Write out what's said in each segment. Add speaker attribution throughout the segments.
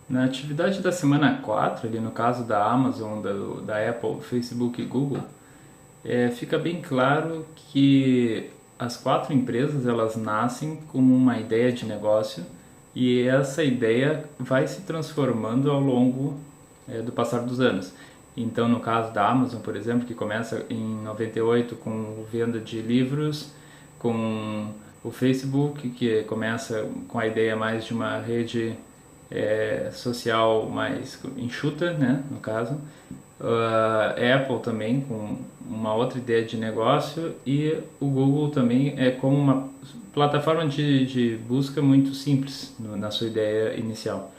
Speaker 1: Na atividade da semana 4, ali no caso da Amazon, da Apple, Facebook e Google, fica bem claro que as quatro empresas elas nascem com uma ideia de negócio e essa ideia vai se transformando ao longo do passar dos anos. Então, no caso da Amazon, por exemplo, que começa em 98 com venda de livros, com o Facebook, que começa com a ideia mais de uma rede social mais enxuta, né, no caso. Apple também com uma outra ideia de negócio e o Google também é como uma plataforma de busca muito simples na sua ideia inicial.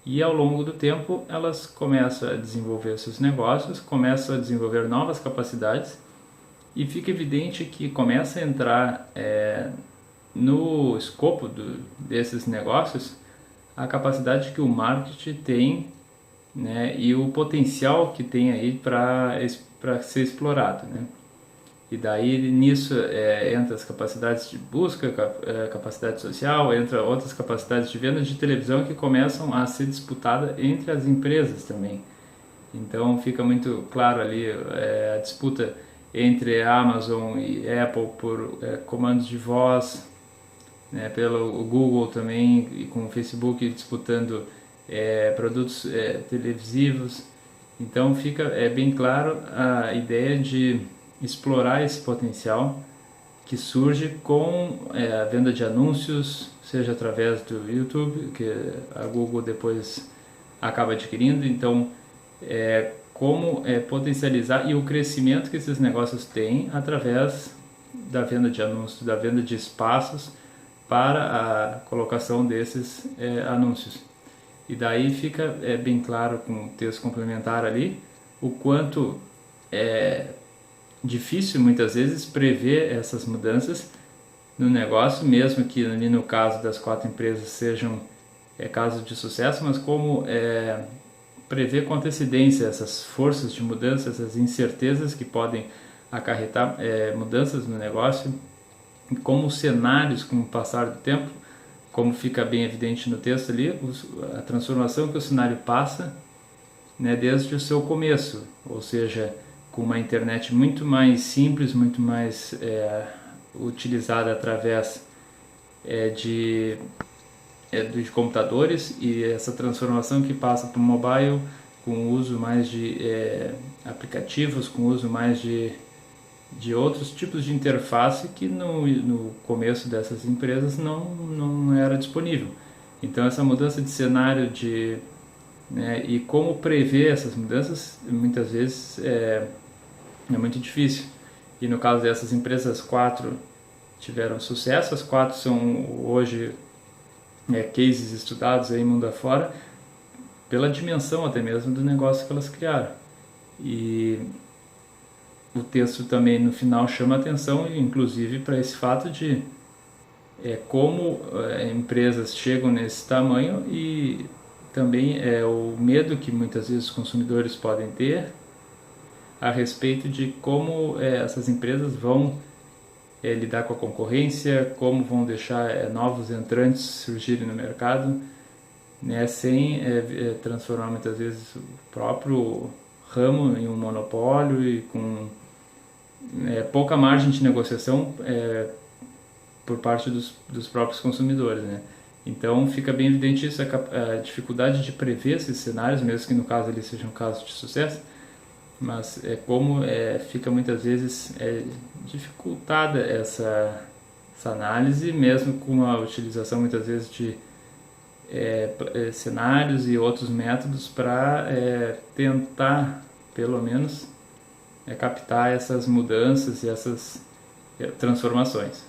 Speaker 1: E ao longo do tempo elas começam a desenvolver seus negócios, começam a desenvolver novas capacidades e fica evidente que começa a entrar no escopo desses negócios a capacidade que o marketing tem, né, e o potencial que tem aí para ser explorado, né? E daí nisso entra as capacidades de busca, capacidade social, entra outras capacidades de venda de televisão que começam a ser disputadas entre as empresas também. Então fica muito claro ali a disputa entre a Amazon e Apple por comandos de voz, né, pelo Google também, e com o Facebook disputando produtos televisivos. Então fica bem claro a ideia de explorar esse potencial que surge com a venda de anúncios, seja através do YouTube, que a Google depois acaba adquirindo. Então, como potencializar e o crescimento que esses negócios têm através da venda de anúncios, da venda de espaços para a colocação desses anúncios. E daí fica bem claro com o texto complementar ali o quanto é difícil muitas vezes prever essas mudanças no negócio, mesmo que ali no caso das quatro empresas sejam casos de sucesso, mas como prever com antecedência essas forças de mudança, essas incertezas que podem acarretar mudanças no negócio, como os cenários com o passar do tempo, como fica bem evidente no texto ali, a transformação que o cenário passa, né, desde o seu começo, ou seja, com uma internet muito mais simples, muito mais utilizada através de computadores, e essa transformação que passa para o mobile, com o uso mais de aplicativos, com o uso mais de outros tipos de interface que no começo dessas empresas não era disponível. Então essa mudança de cenário e como prever essas mudanças muitas vezes é muito difícil. E no caso dessas empresas, 4 tiveram sucesso, as 4 são hoje cases estudados aí mundo afora, pela dimensão até mesmo do negócio que elas criaram. E o texto também no final chama atenção, inclusive, para esse fato de como empresas chegam nesse tamanho e também o medo que muitas vezes os consumidores podem ter a respeito de como essas empresas vão lidar com a concorrência, como vão deixar novos entrantes surgirem no mercado, né, sem transformar muitas vezes o próprio ramo em um monopólio e com pouca margem de negociação por parte dos próprios consumidores, né? Então fica bem evidente isso, a dificuldade de prever esses cenários, mesmo que no caso eles sejam casos de sucesso, mas como fica muitas vezes dificultada essa análise, mesmo com a utilização muitas vezes de cenários e outros métodos para tentar, pelo menos, captar essas mudanças e essas transformações.